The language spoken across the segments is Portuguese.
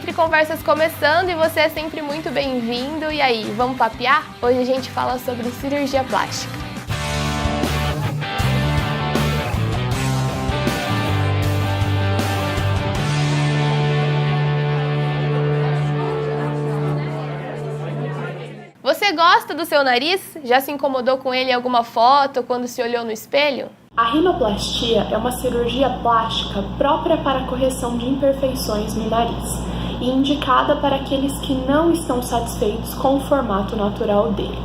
Entre Conversas começando e você é sempre muito bem-vindo. E aí, vamos papear? Hoje a gente fala sobre cirurgia plástica. Você gosta do seu nariz? Já se incomodou com ele em alguma foto, quando se olhou no espelho? A rinoplastia é uma cirurgia plástica própria para a correção de imperfeições no nariz e indicada para aqueles que não estão satisfeitos com o formato natural dele.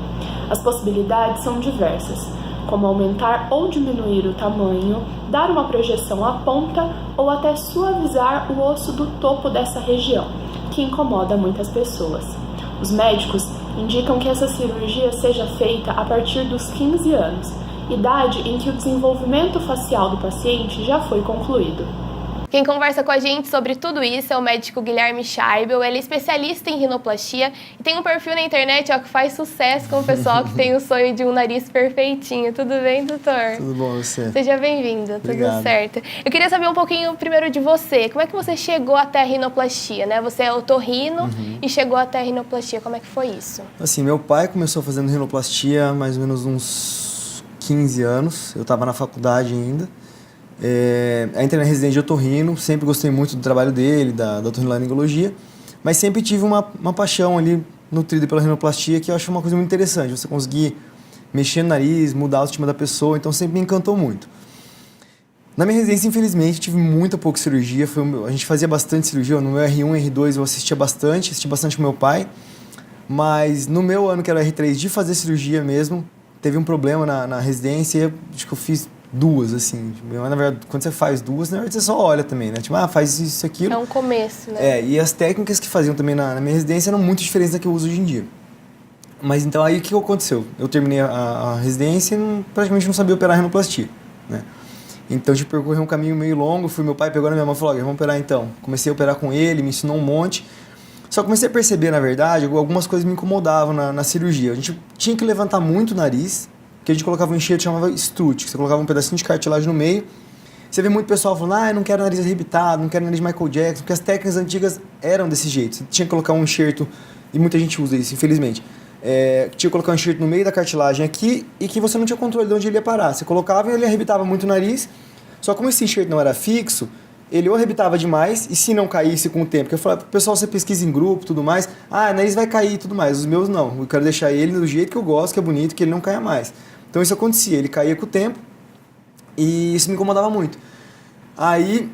As possibilidades são diversas, como aumentar ou diminuir o tamanho, dar uma projeção à ponta ou até suavizar o osso do topo dessa região, que incomoda muitas pessoas. Os médicos indicam que essa cirurgia seja feita a partir dos 15 anos, idade em que o desenvolvimento facial do paciente já foi concluído. Quem conversa com a gente sobre tudo isso é o médico Guilherme Scheibel. Ele é especialista em rinoplastia e tem um perfil na internet que faz sucesso com o pessoal que tem o sonho de um nariz perfeitinho. Tudo bem, doutor? Tudo bom, você? Seja bem-vindo, Obrigado. Tudo certo. Eu queria saber um pouquinho primeiro de você. Como é que você chegou até a rinoplastia, né? Você é otorrino e chegou até a rinoplastia. Como é que foi isso? Assim, meu pai começou fazendo rinoplastia há mais ou menos uns 15 anos, eu estava na faculdade ainda. Entrei na residência de otorrino, sempre gostei muito do trabalho dele, da otorrinolaringologia, mas sempre tive uma paixão ali nutrida pela rinoplastia, que eu acho uma coisa muito interessante, você conseguir mexer no nariz, mudar a autoestima da pessoa, então sempre me encantou muito. Na minha residência, infelizmente, tive muita pouca cirurgia, a gente fazia bastante cirurgia, no meu R1 e R2 eu assisti bastante com meu pai, mas no meu ano, que era R3, de fazer cirurgia mesmo, teve um problema na residência, acho que eu fiz duas, assim. Mas, na verdade, quando você faz duas, na verdade, você só olha também, né? Tipo, faz isso, aquilo. É um começo, né? E as técnicas que faziam também na minha residência eram muito diferentes da que eu uso hoje em dia. Mas, então, aí o que aconteceu? Eu terminei a residência e praticamente não sabia operar rinoplastia, né? Então, eu percorri um caminho meio longo, meu pai pegou na minha mão e falou, vamos operar então. Comecei a operar com ele, me ensinou um monte. Só comecei a perceber, na verdade, algumas coisas me incomodavam na cirurgia. A gente tinha que levantar muito o nariz, que a gente colocava um enxerto que chamava strut, que você colocava um pedacinho de cartilagem no meio. Você vê muito pessoal falando, eu não quero nariz arrebitado, não quero nariz de Michael Jackson, porque as técnicas antigas eram desse jeito. Você tinha que colocar um enxerto, e muita gente usa isso, infelizmente. Tinha que colocar um enxerto no meio da cartilagem aqui e que você não tinha controle de onde ele ia parar. Você colocava e ele arrebitava muito o nariz, só como esse enxerto não era fixo, ele ou arrebitava demais, e se não caísse com o tempo, porque eu falava, pessoal, você pesquisa em grupo, tudo mais, o nariz vai cair e tudo mais, os meus não, eu quero deixar ele do jeito que eu gosto, que é bonito, que ele não caia mais. Então isso acontecia, ele caía com o tempo, e isso me incomodava muito. Aí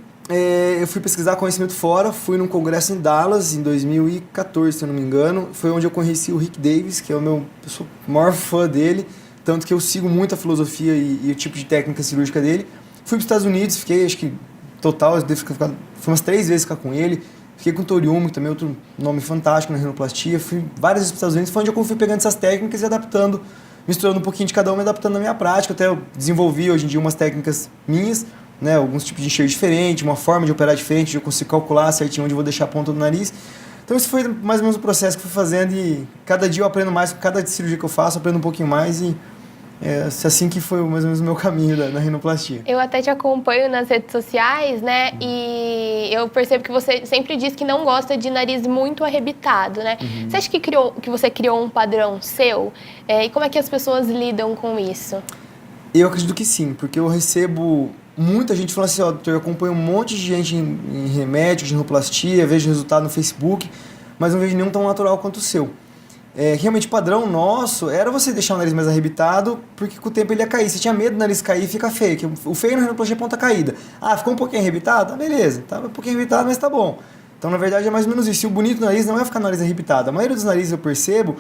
eu fui pesquisar conhecimento fora, fui num congresso em Dallas, em 2014, se eu não me engano, foi onde eu conheci o Rick Davis, que é eu sou o maior fã dele, tanto que eu sigo muito a filosofia e o tipo de técnica cirúrgica dele. Fui para os Estados Unidos, fiquei, acho que, total, fui umas 3 vezes ficar com ele, fiquei com o Toriumo, também outro nome fantástico na rinoplastia, fui várias vezes para os Estados Unidos, foi onde eu fui pegando essas técnicas e adaptando, misturando um pouquinho de cada uma e adaptando na minha prática, até eu desenvolvi hoje em dia umas técnicas minhas, né, alguns tipos de enxerto diferente, uma forma de operar diferente, de eu conseguir calcular certinho onde eu vou deixar a ponta do nariz. Então isso foi mais ou menos o processo que eu fui fazendo e cada dia eu aprendo mais, cada cirurgia que eu faço eu aprendo um pouquinho mais e assim que foi mais ou menos o meu caminho na rinoplastia. Eu até te acompanho nas redes sociais, né? E eu percebo que você sempre diz que não gosta de nariz muito arrebitado, né? Você acha que você criou um padrão seu? E como é que as pessoas lidam com isso? Eu acredito que sim, porque eu recebo muita gente falando assim, doutor, eu acompanho um monte de gente em remédio, de rinoplastia, vejo resultado no Facebook, mas não vejo nenhum tão natural quanto o seu. Realmente, o padrão nosso era você deixar o nariz mais arrebitado, porque com o tempo ele ia cair. Você tinha medo do nariz cair e fica feio, que o feio na rinoplastia é ponta caída. Ficou um pouquinho arrebitado? Beleza, tá um pouquinho arrebitado, mas tá bom. Então, na verdade, é mais ou menos isso. E o bonito do nariz não é ficar no nariz arrebitado. A maioria dos narizes eu percebo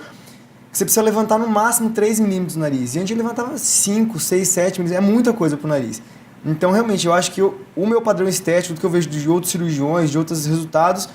que você precisa levantar no máximo 3 milímetros do nariz. E antes eu levantava 5, 6, 7 milímetros. É muita coisa pro nariz. Então, realmente, eu acho que o meu padrão estético, do que eu vejo de outros cirurgiões, de outros resultados,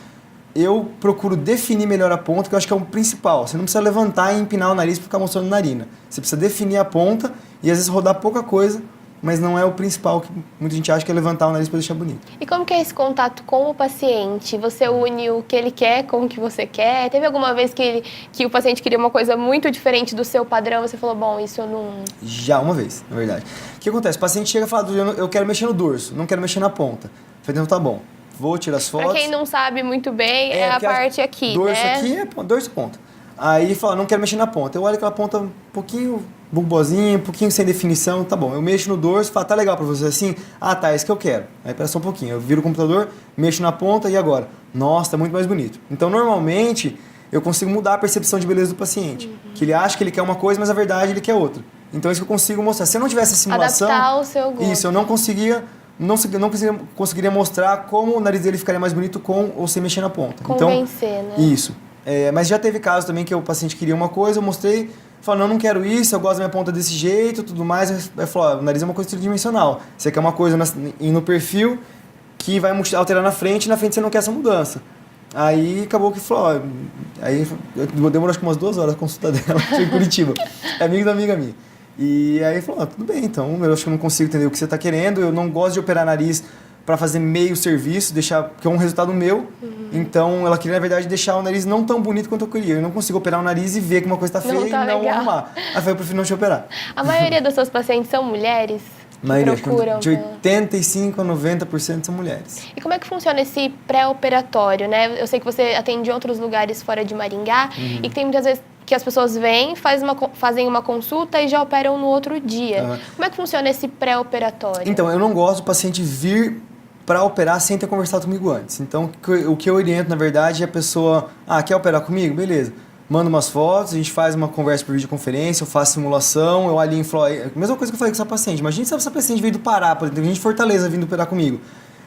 eu procuro definir melhor a ponta, que eu acho que é o principal. Você não precisa levantar e empinar o nariz para ficar mostrando narina. Você precisa definir a ponta e às vezes rodar pouca coisa, mas não é o principal, que muita gente acha que é levantar o nariz para deixar bonito. E como que é esse contato com o paciente? Você une o que ele quer com o que você quer? Teve alguma vez que o paciente queria uma coisa muito diferente do seu padrão, você falou, bom, isso eu não... Já uma vez, na verdade. O que acontece? O paciente chega e fala, eu quero mexer no dorso, não quero mexer na ponta. Eu falei, então tá bom. vou tirar as fotos. Pra quem não sabe muito bem, é a parte aqui, dorso né? aqui é dorso ponta. Aí fala, não quero mexer na ponta. Eu olho aquela ponta um pouquinho bulbosinha, um pouquinho sem definição, tá bom. Eu mexo no dorso, falo, tá legal pra você assim? Ah, tá, é isso que eu quero. Aí pera só um pouquinho. Eu viro o computador, mexo na ponta e agora? Nossa, tá muito mais bonito. Então, normalmente, eu consigo mudar a percepção de beleza do paciente. Que ele acha que ele quer uma coisa, mas na verdade ele quer outra. Então, é isso que eu consigo mostrar. Se eu não tivesse a simulação... Adaptar ao seu gosto. Isso, eu não conseguiria mostrar como o nariz dele ficaria mais bonito com ou sem mexer na ponta. Convencer, então, né? Isso. Mas já teve casos também que o paciente queria uma coisa, eu mostrei, falou, não quero isso, eu gosto da minha ponta desse jeito, tudo mais. Aí falou, o nariz é uma coisa tridimensional. Você quer uma coisa no perfil que vai alterar na frente você não quer essa mudança. Aí acabou que falou, aí demorou acho que umas 2 horas a consulta dela, em Curitiba. É amigo da amiga minha. E aí falou, tudo bem, então eu acho que eu não consigo entender o que você está querendo, eu não gosto de operar nariz para fazer meio serviço, que é um resultado meu. Então, ela queria, na verdade, deixar o nariz não tão bonito quanto eu queria. Eu não consigo operar o nariz e ver que uma coisa está feia e não arrumar. Aí eu prefiro não te operar. A maioria das suas pacientes são mulheres? Procuram de 85% a 90% são mulheres. E como é que funciona esse pré-operatório, né? Eu sei que você atende em outros lugares fora de Maringá e que tem muitas vezes que as pessoas vêm, fazem uma consulta e já operam no outro dia. Como é que funciona esse pré-operatório? Então, eu não gosto do paciente vir para operar sem ter conversado comigo antes. Então, o que eu oriento, na verdade, é a pessoa... quer operar comigo? Beleza. Manda umas fotos, a gente faz uma conversa por videoconferência, eu faço simulação, eu alinho... Mesma coisa que eu falei com essa paciente. Imagina se essa paciente veio do Pará, por exemplo, a gente de Fortaleza vindo operar comigo.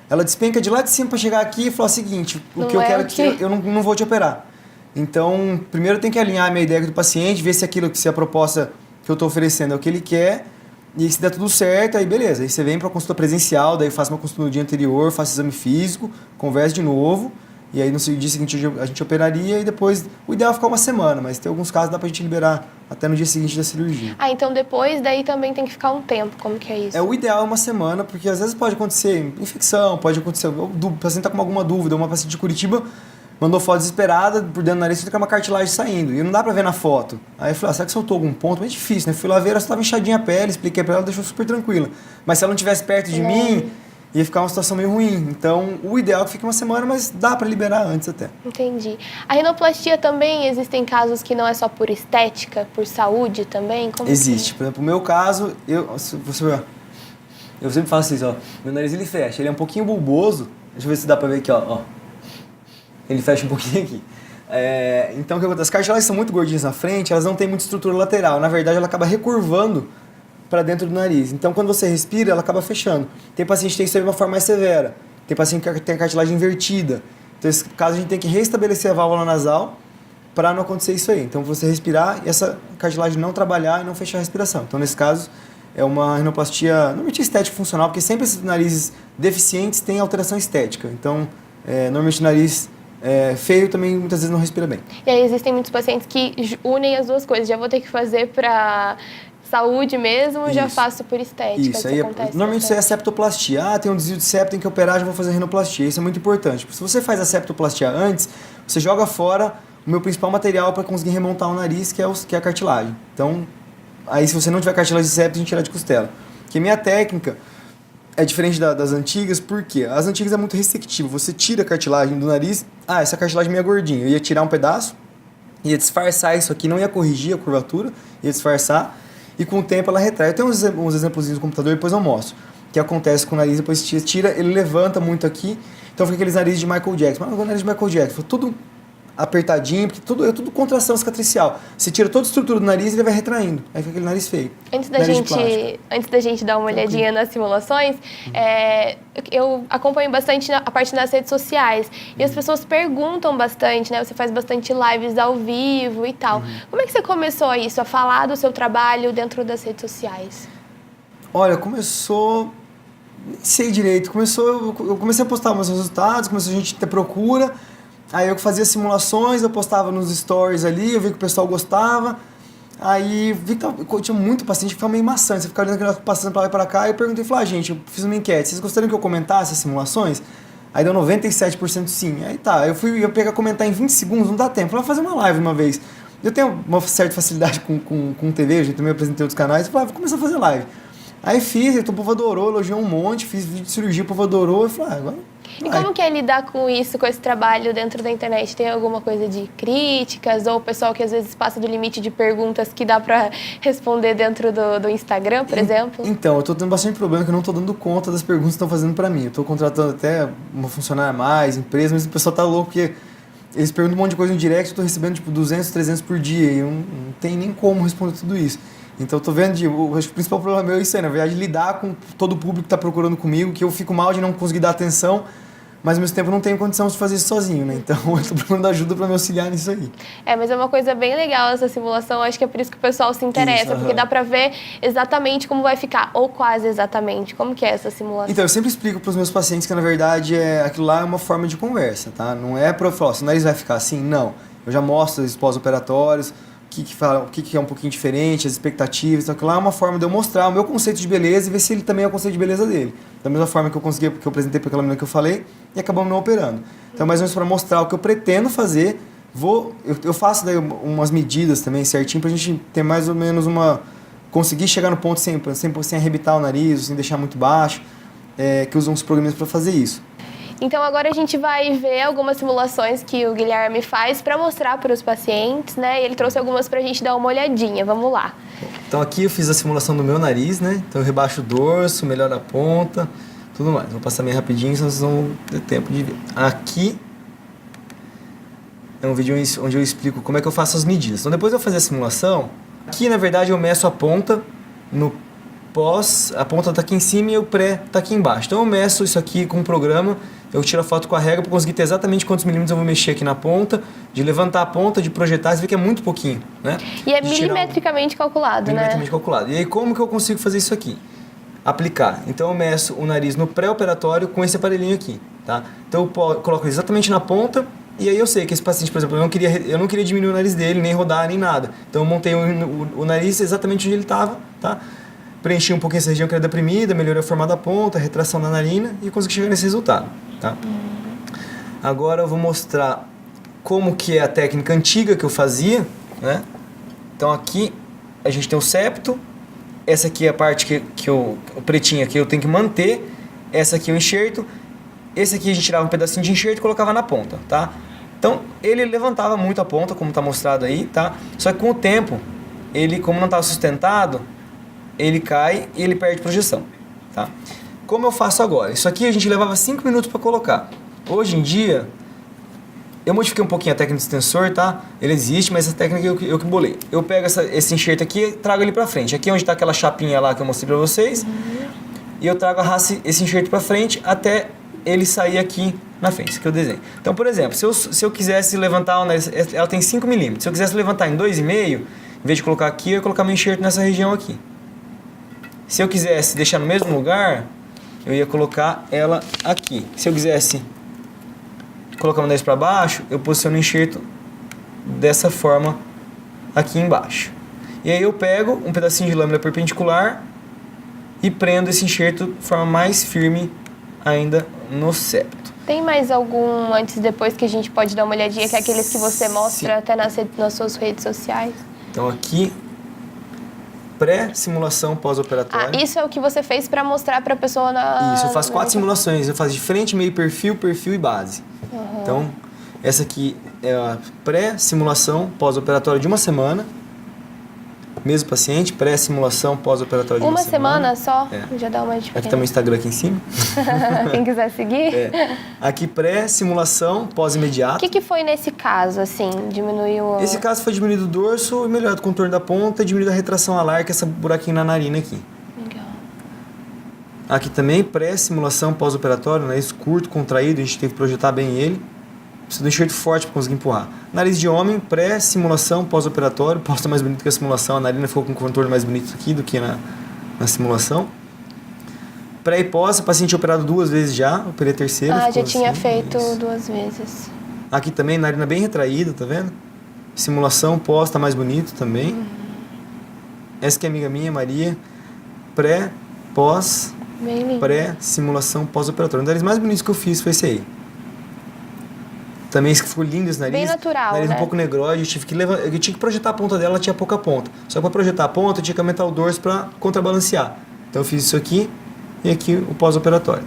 Ela despenca de lá de cima para chegar aqui e falar o seguinte, o que eu quero eu não vou te operar. Então, primeiro tem que alinhar a minha ideia do paciente, ver se a proposta que eu estou oferecendo é o que ele quer. E se der tudo certo, aí beleza. Aí você vem para a consulta presencial, daí faz uma consulta no dia anterior, faz exame físico, conversa de novo. E aí no dia seguinte a gente operaria e depois... O ideal é ficar uma semana, mas tem alguns casos que dá pra gente liberar até no dia seguinte da cirurgia. Então depois daí também tem que ficar um tempo. Como que é isso? O ideal é uma semana, porque às vezes pode acontecer infecção, pode acontecer... O paciente tá com alguma dúvida. Uma paciente de Curitiba mandou foto desesperada, por dentro do nariz, fica uma cartilagem saindo. E não dá pra ver na foto. Aí eu falei, será que soltou algum ponto? Mas é difícil, né? Fui lá ver, ela estava inchadinha a pele, expliquei pra ela, deixou super tranquila. Mas se ela não estivesse perto de mim, ia ficar uma situação meio ruim. Então, o ideal é que fique uma semana, mas dá pra liberar antes até. Entendi. A rinoplastia também, existem casos que não é só por estética, por saúde também? Como existe. Por exemplo, no meu caso, eu sempre faço isso, ó. Meu nariz, ele fecha. Ele é um pouquinho bulboso. Deixa eu ver se dá pra ver aqui, ó. Ele fecha um pouquinho aqui. Então, o que acontece? As cartilagens são muito gordinhas na frente, elas não têm muita estrutura lateral. Na verdade, ela acaba recurvando para dentro do nariz. Então, quando você respira, ela acaba fechando. Tem paciente que tem isso de uma forma mais severa. Tem paciente que tem a cartilagem invertida. Então, nesse caso, a gente tem que restabelecer a válvula nasal para não acontecer isso aí. Então, você respirar e essa cartilagem não trabalhar e não fechar a respiração. Então, nesse caso, é uma rinoplastia, normalmente estética funcional, porque sempre esses narizes deficientes têm alteração estética. Então, normalmente o nariz feio também muitas vezes não respira bem. E aí existem muitos pacientes que unem as duas coisas. Já vou ter que fazer para saúde mesmo, já faço por estética. Isso aí normalmente isso é a septoplastia. Tem um desvio de septo, tem que operar, já vou fazer a rinoplastia. Isso é muito importante. Se você faz a septoplastia antes, você joga fora o meu principal material para conseguir remontar o nariz, que é a cartilagem. Então, aí se você não tiver cartilagem de septo, a gente tira de costela. Porque minha técnica é diferente das antigas, porque as antigas é muito restrictivo. Você tira a cartilagem do nariz, essa cartilagem é meio gordinha. Eu ia tirar um pedaço, ia disfarçar isso aqui, não ia corrigir a curvatura, ia disfarçar, e com o tempo ela retrai. Eu tenho uns exemplos no computador, depois eu mostro. O que acontece com o nariz, depois tira, ele levanta muito aqui, então fica aqueles narizes de Michael Jackson. Mas o nariz de Michael Jackson, foi tudo apertadinho, porque é tudo contração cicatricial. Você tira toda a estrutura do nariz e ele vai retraindo. Aí fica aquele nariz feio. Antes da gente dar uma olhadinha nas simulações, eu acompanho bastante a parte das redes sociais. E as pessoas perguntam bastante, né? Você faz bastante lives ao vivo e tal. Como é que você começou isso, a falar do seu trabalho dentro das redes sociais? Olha, começou... Nem sei direito. Eu comecei a postar meus resultados, começou a gente ter procura. Aí eu fazia simulações, eu postava nos stories ali, eu vi que o pessoal gostava. Aí vi que tinha muito paciente que ficava meio maçante. Você ficava olhando aquilo passando pra lá e pra cá. E eu perguntei, gente, eu fiz uma enquete. Vocês gostariam que eu comentasse as simulações? Aí deu 97% sim. Aí tá, eu pegar comentar em 20 segundos, não dá tempo. Eu vou fazer uma live uma vez. Eu tenho uma certa facilidade com TV, eu também apresentei outros canais. Eu falei, vou começar a fazer live. Aí fiz, o povo adorou, elogiou um monte, fiz vídeo de cirurgia, o povo adorou. Eu falei, agora... E como que é lidar com isso, com esse trabalho dentro da internet? Tem alguma coisa de críticas? Ou o pessoal que às vezes passa do limite de perguntas que dá para responder dentro do Instagram, por exemplo? Então, eu tô tendo bastante problema que eu não tô dando conta das perguntas que estão fazendo para mim. Eu tô contratando até uma funcionária a mais, empresa, mas o pessoal tá louco porque eles perguntam um monte de coisa no direct, eu tô recebendo tipo 200, 300 por dia e eu não tem nem como responder tudo isso. Então eu tô vendo, acho que o principal problema meu é isso aí, na verdade, lidar com todo o público que tá procurando comigo, que eu fico mal de não conseguir dar atenção, mas ao mesmo tempo eu não tenho condição de fazer isso sozinho, né? Então eu tô procurando ajuda para me auxiliar nisso aí. Mas é uma coisa bem legal essa simulação, acho que é por isso que o pessoal se interessa, porque dá para ver exatamente como vai ficar, ou quase exatamente, como que é essa simulação. Então eu sempre explico para os meus pacientes que na verdade aquilo lá é uma forma de conversa, tá? Não é para eu falar, se o nariz vai ficar assim, não. Eu já mostro os pós-operatórios, o que é um pouquinho diferente, as expectativas, então aquilo lá é uma forma de eu mostrar o meu conceito de beleza e ver se ele também é o conceito de beleza dele. Da mesma forma que eu apresentei para aquela menina que eu falei e acabamos não operando. Então, mais ou menos para mostrar o que eu pretendo fazer, eu faço daí umas medidas também certinho para a gente ter mais ou menos conseguir chegar no ponto sem arrebitar o nariz, sem deixar muito baixo, que usam os programas para fazer isso. Então agora a gente vai ver algumas simulações que o Guilherme faz para mostrar para os pacientes, né? E ele trouxe algumas para a gente dar uma olhadinha. Vamos lá. Então aqui eu fiz a simulação do meu nariz, né? Então eu rebaixo o dorso, melhoro a ponta, tudo mais. Vou passar meio rapidinho, senão vocês vão ter tempo de ver. Aqui é um vídeo onde eu explico como é que eu faço as medidas. Então depois de eu fazer a simulação, aqui na verdade eu meço a ponta no pós, a ponta tá aqui em cima e o pré tá aqui embaixo. Então eu meço isso aqui com um programa, eu tiro a foto com a régua para conseguir ter exatamente quantos milímetros eu vou mexer aqui na ponta, de levantar a ponta, de projetar, você vê que é muito pouquinho, né? E é milimetricamente calculado, né? Milimetricamente calculado. E aí como que eu consigo fazer isso aqui? Aplicar. Então eu meço o nariz no pré-operatório com esse aparelhinho aqui, tá? Então eu coloco exatamente na ponta e aí eu sei que esse paciente, por exemplo, eu não queria diminuir o nariz dele, nem rodar, nem nada. Então eu montei o nariz exatamente onde ele estava, tá? Preenchi um pouquinho essa região que era deprimida, melhorei o formato da ponta, a retração da narina e consegui chegar nesse resultado, tá? Agora eu vou mostrar como que é a técnica antiga que eu fazia, né? Então aqui a gente tem o septo, essa aqui é a parte o pretinho aqui eu tenho que manter, essa aqui é o enxerto, esse aqui a gente tirava um pedacinho de enxerto e colocava na ponta, tá? Então ele levantava muito a ponta, como está mostrado aí, tá? Só que com o tempo, ele como não estava sustentado, ele cai e ele perde projeção, tá? Como eu faço agora? Isso aqui a gente levava 5 minutos para colocar. Hoje em dia, eu modifiquei um pouquinho a técnica de extensor, tá? Ele existe, mas essa técnica eu que bolei. Eu pego esse enxerto aqui e trago ele para frente. Aqui é onde está aquela chapinha lá que eu mostrei para vocês. E eu trago esse enxerto para frente até ele sair aqui na frente, isso que eu desenho. Então, por exemplo, se eu quisesse levantar, ela tem 5 milímetros. Se eu quisesse levantar em 2,5, em vez de colocar aqui, eu ia colocar meu enxerto nessa região aqui. Se eu quisesse deixar no mesmo lugar, eu ia colocar ela aqui. Se eu quisesse colocar o nariz para baixo, eu posiciono o enxerto dessa forma aqui embaixo. E aí eu pego um pedacinho de lâmina perpendicular e prendo esse enxerto de forma mais firme ainda no septo. Tem mais algum antes e depois que a gente pode dar uma olhadinha, que é aqueles que você mostra até nas suas redes sociais? Então aqui, pré-simulação pós-operatória. Isso é o que você fez para mostrar para a pessoa na... Isso, eu faço 4 simulações. Eu faço de frente, meio, perfil e base. Então, essa aqui é a pré-simulação pós-operatória de 1 semana. Mesmo paciente, pré-simulação pós-operatória de 1 semana. Uma semana só? Já dá uma diferença. Aqui tá meu Instagram aqui em cima. Quem quiser seguir. Aqui pré-simulação pós-imediato. O que foi nesse caso, assim? Diminuiu... Esse caso foi diminuído o dorso, melhorado o contorno da ponta e diminuído a retração alar, que é essa buraquinho na narina aqui. Legal. Aqui também pré-simulação pós-operatório, nariz curto, contraído, a gente teve que projetar bem ele. Precisa de um enxerto forte para conseguir empurrar. Nariz de homem, pré-simulação, pós-operatório. Pós está mais bonito que a simulação. A narina ficou com um contorno mais bonito aqui do que na simulação. Pré e pós, o paciente operado 2 vezes já. Operei a terceira. Já tinha assim, feito isso. 2 vezes. Aqui também, narina bem retraída, tá vendo? Simulação, pós, tá mais bonito também. Essa que é amiga minha, Maria. Pré, pós, pré-simulação, pós-operatório. O nariz mais bonito que eu fiz foi esse aí. Também ficou lindo esse nariz. Bem natural, nariz né? um pouco negroide, eu tinha que projetar a ponta dela, ela tinha pouca ponta. Só que para projetar a ponta, eu tinha que aumentar o dorso para contrabalancear. Então eu fiz isso aqui e aqui o pós-operatório.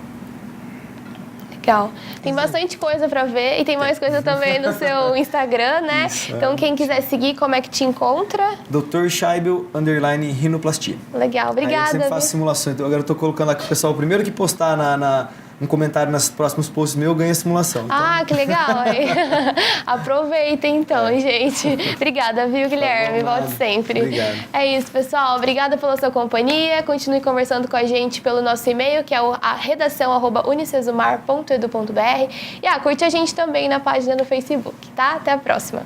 Legal. Tem bastante coisa para ver e tem mais coisa também no seu Instagram, né? Isso, então, quem quiser seguir, como é que te encontra? Dr. Scheibel _rinoplastia. Legal, obrigada. Aí eu sempre faço simulações. Então, agora eu tô colocando aqui o pessoal, o primeiro que postar um comentário nos próximos posts meu ganha a simulação. Então... Ah, que legal. Aproveitem então, gente. Obrigada, viu, Guilherme? Tá bom, volte sempre. Obrigado. É isso, pessoal. Obrigada pela sua companhia. Continue conversando com a gente pelo nosso e-mail, que é a redação@unicesumar.edu.br. E curte a gente também na página no Facebook, tá? Até a próxima.